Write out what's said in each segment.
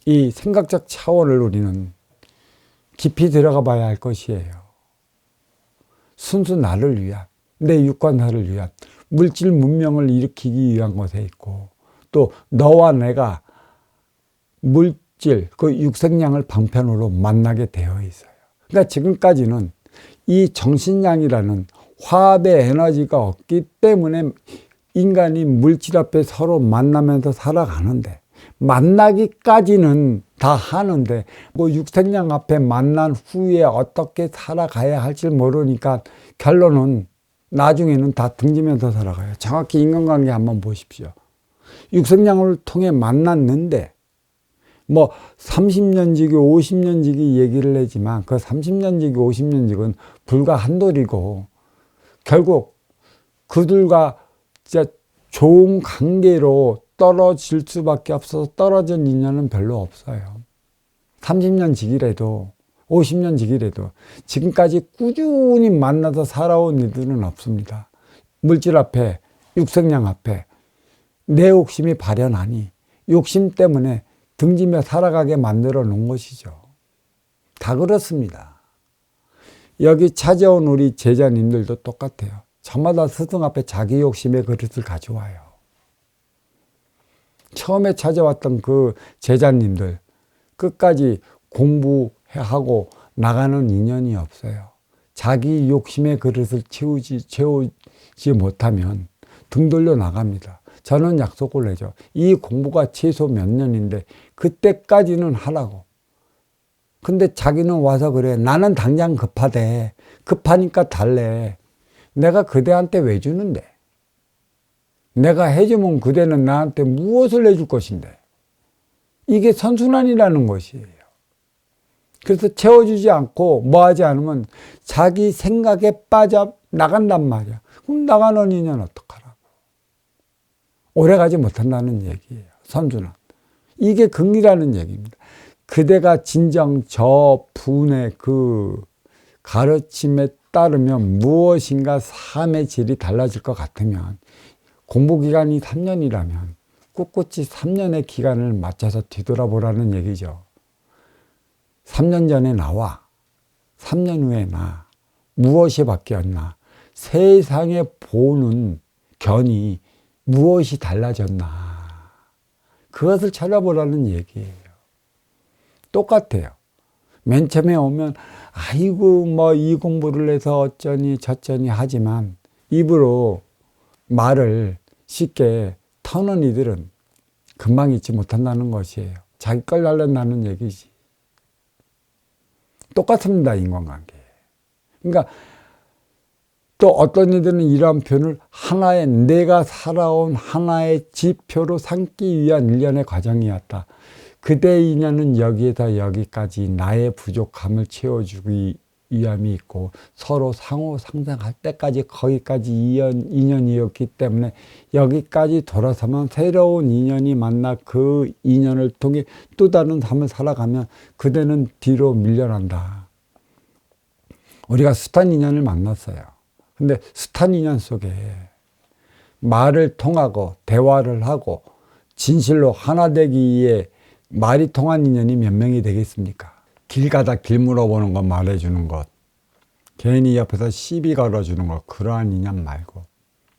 이 생각적 차원을 우리는 깊이 들어가 봐야 할 것이에요. 순수 나를 위한, 내 육관사를 위한 물질 문명을 일으키기 위한 것에 있고, 또 너와 내가 물질, 그 육생량을 방편으로 만나게 되어 있어요. 그러니까 지금까지는 이 정신량이라는 화합의 에너지가 없기 때문에 인간이 물질 앞에 서로 만나면서 살아가는데, 만나기까지는 다 하는데 뭐 육생량 앞에 만난 후에 어떻게 살아가야 할지 모르니까 결론은 나중에는 다 등지면서 살아가요. 정확히 인간관계 한번 보십시오. 육생량을 통해 만났는데 뭐 30년지기 50년지기 얘기를 하지만 그 30년지기 50년지기는 불과 한돌이고, 결국 그들과 진짜 좋은 관계로 떨어질 수밖에 없어서 떨어진 인연은 별로 없어요. 30년지기라도 50년지기라도 지금까지 꾸준히 만나서 살아온 이들은 없습니다. 물질 앞에, 육생량 앞에 내 욕심이 발현하니 욕심 때문에 등지며 살아가게 만들어 놓은 것이죠. 다 그렇습니다. 여기 찾아온 우리 제자님들도 똑같아요. 저마다 스승 앞에 자기 욕심의 그릇을 가져와요. 처음에 찾아왔던 그 제자님들 끝까지 공부하고 나가는 인연이 없어요. 자기 욕심의 그릇을 채우지 못하면 등 돌려 나갑니다. 저는 약속을 내죠. 이 공부가 최소 몇 년인데 그때까지는 하라고. 근데 자기는 와서 그래. 나는 당장 급하대. 급하니까 달래. 내가 그대한테 왜 주는데? 내가 해주면 그대는 나한테 무엇을 해줄 것인데? 이게 선순환이라는 것이에요. 그래서 채워주지 않고 뭐 하지 않으면 자기 생각에 빠져 나간단 말이야. 그럼 나가는 인연 어떡하라고. 오래가지 못한다는 얘기예요. 선순환. 이게 긍이라는 얘기입니다. 그대가 진정 저 분의 그 가르침에 따르면 무엇인가 삶의 질이 달라질 것 같으면, 공부기간이 3년이라면 꿋꿋이 3년의 기간을 맞춰서 뒤돌아보라는 얘기죠. 3년 전에 나와 3년 후에 나 무엇이 바뀌었나, 세상에 보는 견이 무엇이 달라졌나, 그것을 찾아보라는 얘기예요. 똑같아요. 맨 처음에 오면 아이고 뭐 이 공부를 해서 어쩌니 저쩌니 하지만 입으로 말을 쉽게 터는 이들은 금방 잊지 못한다는 것이에요. 자기 걸 날린다는 얘기지. 똑같습니다, 인간관계. 그러니까 또 어떤 이들은 이러한 표현을 하나의 내가 살아온 하나의 지표로 삼기 위한 일련의 과정이었다. 그대의 인연은 여기에서 여기까지 나의 부족함을 채워주기 위함이 있고, 서로 상호 상생할 때까지 거기까지 인연이었기 때문에 여기까지 돌아서면 새로운 인연이 만나 그 인연을 통해 또 다른 삶을 살아가면 그대는 뒤로 밀려난다. 우리가 숱한 인연을 만났어요. 근데 숱한 인연 속에 말을 통하고 대화를 하고 진실로 하나 되기 위해 말이 통한 인연이 몇 명이 되겠습니까? 길 가다 길 물어보는 것, 말해주는 것, 괜히 옆에서 시비 걸어주는 것, 그러한 인연 말고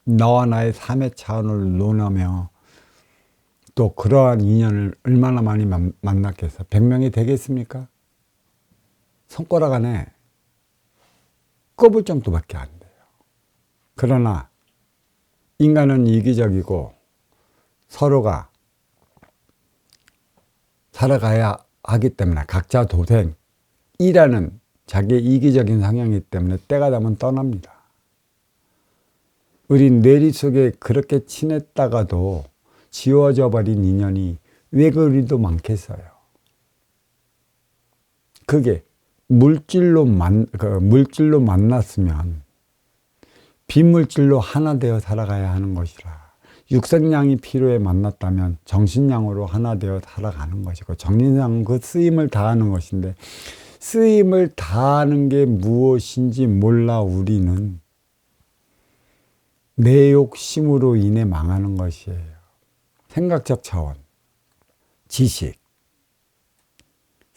너와 나의 삶의 차원을 논하며 또 그러한 인연을 얼마나 많이 만났겠어? 100명이 되겠습니까? 손가락 안에 꼽을 정도밖에 안 돼요. 그러나 인간은 이기적이고 서로가 살아가야 하기 때문에 각자 도생이라는 자기의 이기적인 성향이기 때문에 때가 되면 떠납니다. 우리 뇌리 속에 그렇게 친했다가도 지워져 버린 인연이 왜 그리도 많겠어요. 그게 물질로 만났으면 비물질로 하나 되어 살아가야 하는 것이라, 육생량이 필요해 만났다면 정신량으로 하나 되어 살아가는 것이고, 정신량은 그 쓰임을 다하는 것인데, 쓰임을 다하는 게 무엇인지 몰라 우리는 내 욕심으로 인해 망하는 것이에요. 생각적 차원, 지식,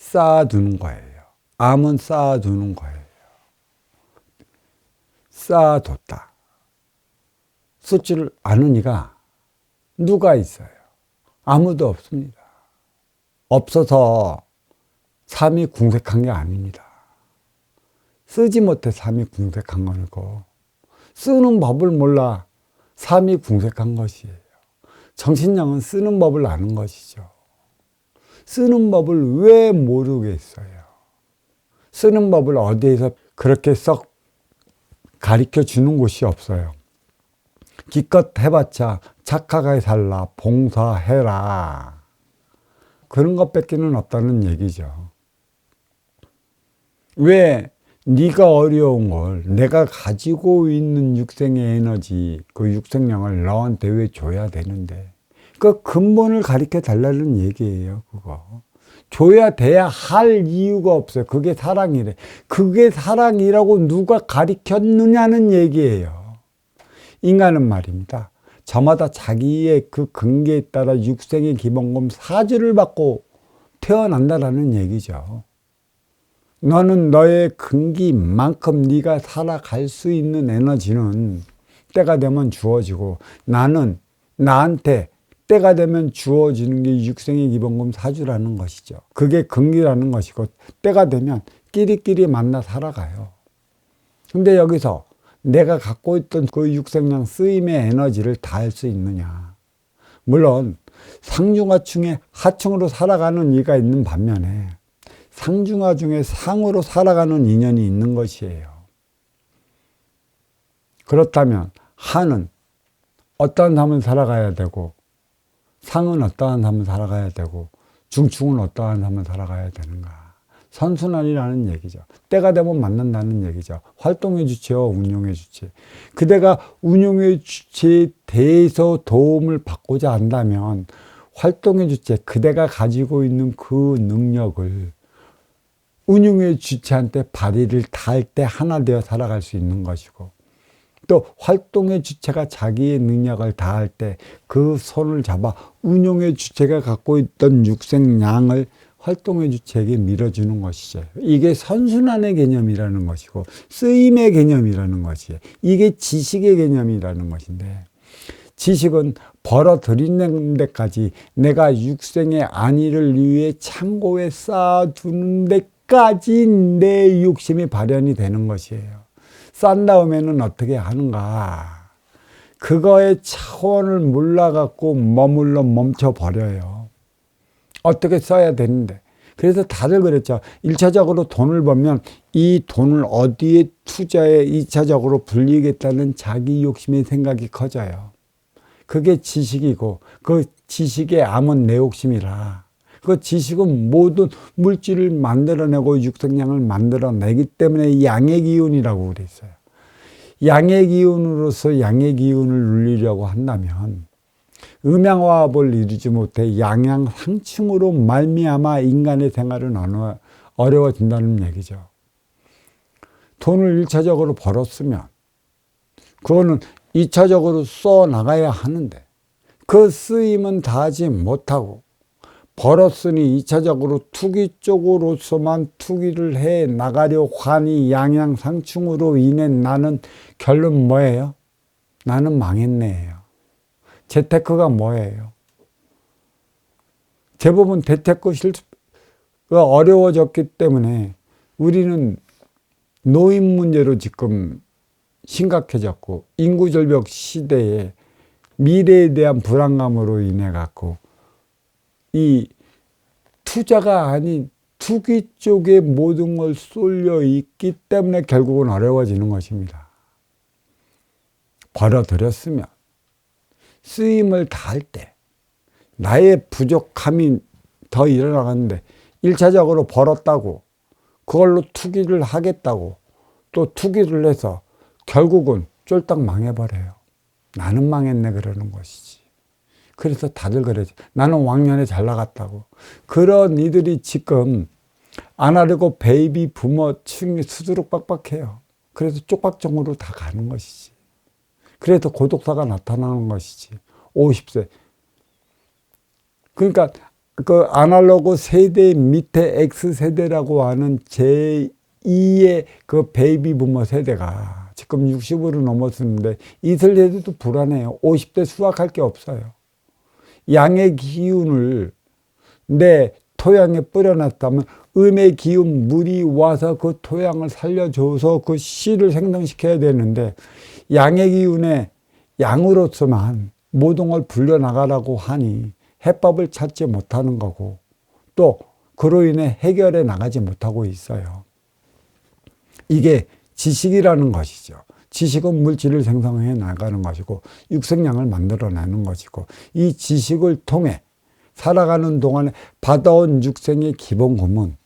쌓아두는 거예요. 암은 쌓아두는 거예요. 쌓아뒀다. 쏟지를 않은 이가 누가 있어요? 아무도 없습니다. 없어서 삶이 궁색한 게 아닙니다. 쓰지 못해 삶이 궁색한 거고, 쓰는 법을 몰라 삶이 궁색한 것이에요. 정신력은 쓰는 법을 아는 것이죠. 쓰는 법을 왜 모르겠어요? 쓰는 법을 어디에서 그렇게 썩 가르쳐 주는 곳이 없어요. 기껏 해봤자 착하게 살라, 봉사해라. 그런 것밖에는 없다는 얘기죠. 왜 네가 어려운 걸 내가 가지고 있는 육생의 에너지, 그 육생량을 너한테 왜 줘야 되는데? 그 근본을 가르쳐 달라는 얘기예요, 그거. 줘야 돼야 할 이유가 없어요. 그게 사랑이래. 그게 사랑이라고 누가 가르쳤느냐는 얘기예요. 인간은 말입니다. 저마다 자기의 그 근기에 따라 육생의 기본금 사주를 받고 태어난다라는 얘기죠. 너는 너의 근기만큼 네가 살아갈 수 있는 에너지는 때가 되면 주어지고, 나는 나한테 때가 되면 주어지는 게 육생의 기본금 사주라는 것이죠. 그게 근기라는 것이고, 때가 되면 끼리끼리 만나 살아가요. 근데 여기서 내가 갖고 있던 그 육생량 쓰임의 에너지를 다할 수 있느냐. 물론 상중하층의 하층으로 살아가는 이가 있는 반면에 상중하 중에 상으로 살아가는 인연이 있는 것이에요. 그렇다면 하는 어떠한 삶을 살아가야 되고, 상은 어떠한 삶을 살아가야 되고, 중충은 어떠한 삶을 살아가야 되는가. 선순환이라는 얘기죠. 때가 되면 만난다는 얘기죠. 활동의 주체와 운용의 주체. 그대가 운용의 주체에 대해서 도움을 받고자 한다면 활동의 주체, 그대가 가지고 있는 그 능력을 운용의 주체한테 발휘를 다할 때 하나 되어 살아갈 수 있는 것이고, 또 활동의 주체가 자기의 능력을 다할 때 그 손을 잡아 운용의 주체가 갖고 있던 육생량을 활동의 주체에게 밀어주는 것이죠. 이게 선순환의 개념이라는 것이고, 쓰임의 개념이라는 것이에요. 이게 지식의 개념이라는 것인데, 지식은 벌어들이는 데까지 내가 육생의 안위를 위해 창고에 쌓아두는 데까지 내 욕심이 발현이 되는 것이에요. 싼 다음에는 어떻게 하는가? 그거의 차원을 몰라갖고 머물러 멈춰버려요. 어떻게 써야 되는데. 그래서 다들 그랬죠. 1차적으로 돈을 벌면 이 돈을 어디에 투자해 2차적으로 불리겠다는 자기 욕심의 생각이 커져요. 그게 지식이고, 그 지식의 암은 내 욕심이라. 그 지식은 모든 물질을 만들어내고 육생량을 만들어내기 때문에 양의 기운이라고 그랬어요. 양의 기운으로서 양의 기운을 누리려고 한다면 음양화합을 이루지 못해 양양상충으로 말미암아 인간의 생활은 어려워진다는 얘기죠. 돈을 1차적으로 벌었으면 그거는 2차적으로 써 나가야 하는데, 그 쓰임은 다하지 못하고 벌었으니 2차적으로 투기 쪽으로서만 투기를 해 나가려 하니 양양상충으로 인해 나는 결론 뭐예요? 나는 망했네요. 재테크가 뭐예요? 대부분 재테크 실수가 어려워졌기 때문에 우리는 노인 문제로 지금 심각해졌고, 인구절벽 시대에 미래에 대한 불안감으로 인해 갖고 이 투자가 아닌 투기 쪽에 모든 걸 쏠려 있기 때문에 결국은 어려워지는 것입니다. 벌어들였으면 쓰임을 다할 때 나의 부족함이 더 일어나갔는데 1차적으로 벌었다고 그걸로 투기를 하겠다고 또 투기를 해서 결국은 쫄딱 망해버려요. 나는 망했네 그러는 것이지. 그래서 다들 그러지. 나는 왕년에 잘 나갔다고. 그런 이들이 지금 안 하려고 베이비 부모층이 수두룩 빡빡해요. 그래서 쪽박정으로 다 가는 것이지. 그래서 고독사가 나타나는 것이지. 50세. 그러니까 그 아날로그 세대 밑에 X세대라고 하는 제2의 그 베이비 부머 세대가 지금 60으로 넘었는데 이 세대도 불안해요. 50대 수확할 게 없어요. 양의 기운을 내 토양에 뿌려놨다면 음의 기운, 물이 와서 그 토양을 살려줘서 그 씨를 생성시켜야 되는데 양의 기운에 양으로서만 모든 걸 불려나가라고 하니 해법을 찾지 못하는 거고 또 그로 인해 해결해 나가지 못하고 있어요. 이게 지식이라는 것이죠. 지식은 물질을 생성해 나가는 것이고 육생량을 만들어내는 것이고 이 지식을 통해 살아가는 동안에 받아온 육생의 기본금은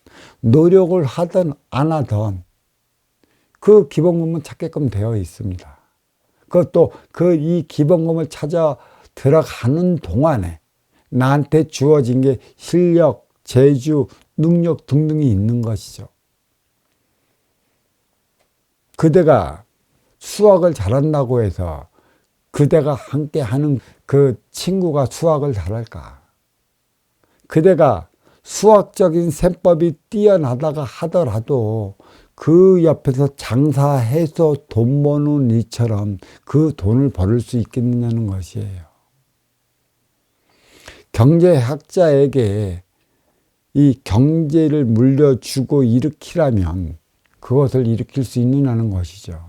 노력을 하든 안 하든 그 기본금은 찾게끔 되어 있습니다. 그것도 이 기본금을 찾아 들어가는 동안에 나한테 주어진 게 실력, 재주, 능력 등등이 있는 것이죠. 그대가 수학을 잘한다고 해서 그대가 함께 하는 그 친구가 수학을 잘할까? 그대가 수학적인 셈법이 뛰어나다가 하더라도 그 옆에서 장사해서 돈 버는 이처럼 그 돈을 벌을 수 있겠느냐는 것이에요. 경제학자에게 이 경제를 물려주고 일으키라면 그것을 일으킬 수 있느냐는 것이죠.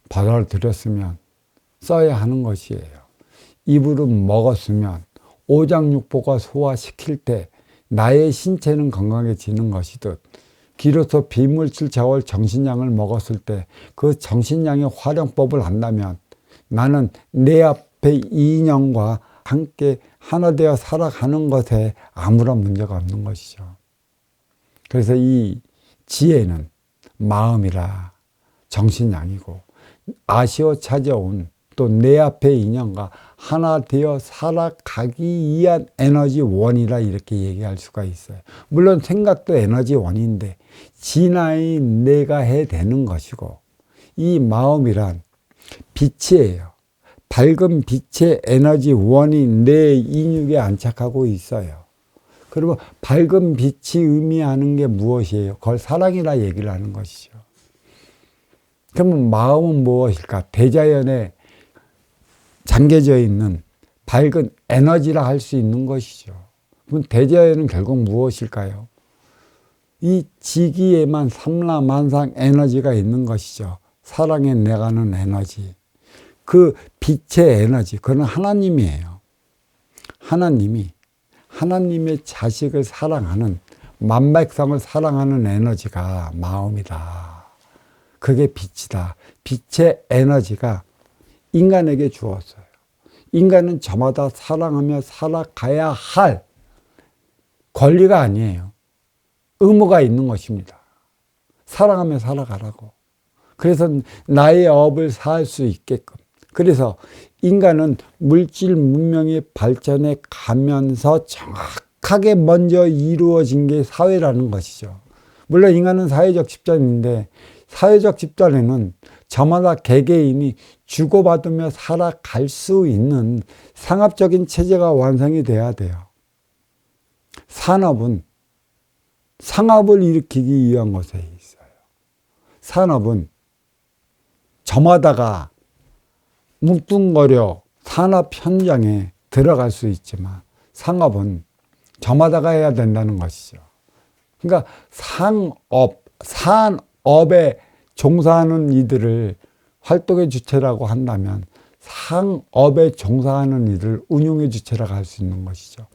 받아들였으면 써야 하는 것이에요. 입으로 먹었으면 오장육부가 소화시킬 때 나의 신체는 건강해지는 것이듯 기로서 비물질 자월 정신량을 먹었을 때 그 정신량의 활용법을 안다면 나는 내 앞에 인연과 함께 하나 되어 살아가는 것에 아무런 문제가 없는 것이죠. 그래서 이 지혜는 마음이라 정신량이고 아쉬워 찾아온 또 내 앞의 인연과 하나 되어 살아가기 위한 에너지 원이라 이렇게 얘기할 수가 있어요. 물론 생각도 에너지 원인데 진화의 내가 해되는 것이고 이 마음이란 빛이에요. 밝은 빛의 에너지 원이 내 인육에 안착하고 있어요. 그러면 밝은 빛이 의미하는 게 무엇이에요? 그걸 사랑이라 얘기를 하는 것이죠. 그러면 마음은 무엇일까? 대자연에 잠겨져 있는 밝은 에너지라 할 수 있는 것이죠. 그럼 대자연은 결국 무엇일까요? 이 지기에만 삼라만상 에너지가 있는 것이죠. 사랑에 내가는 에너지. 그 빛의 에너지, 그건 하나님이에요. 하나님의 자식을 사랑하는, 만백성을 사랑하는 에너지가 마음이다. 그게 빛이다. 빛의 에너지가 인간에게 주었어요. 인간은 저마다 사랑하며 살아가야 할 권리가 아니에요. 의무가 있는 것입니다. 사랑하며 살아가라고. 그래서 나의 업을 살 수 있게끔. 그래서 인간은 물질 문명의 발전에 가면서 정확하게 먼저 이루어진 게 사회라는 것이죠. 물론 인간은 사회적 집단인데 사회적 집단에는 저마다 개개인이 주고받으며 살아갈 수 있는 상업적인 체제가 완성이 돼야 돼요. 산업은 상업을 일으키기 위한 것에 있어요. 산업은 저마다가 뭉뚱거려 산업 현장에 들어갈 수 있지만 상업은 저마다가 해야 된다는 것이죠. 그러니까 산업에 종사하는 이들을 활동의 주체라고 한다면 상업에 종사하는 이들을 운용의 주체라고 할 수 있는 것이죠.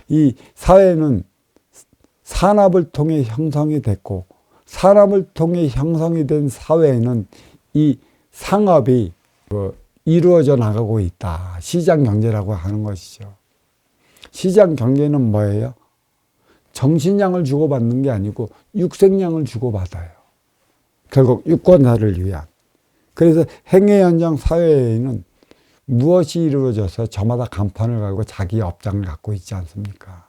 이 사회는 산업을 통해 형성이 됐고 산업을 통해 형성이 된 사회에는 이 상업이 이루어져 나가고 있다. 시장 경제라고 하는 것이죠. 시장 경제는 뭐예요? 정신량을 주고받는 게 아니고 육생량을 주고받아요. 결국 유권자를 위한. 그래서 행위 현장 사회에는 무엇이 이루어져서 저마다 간판을 걸고 자기 업장을 갖고 있지 않습니까?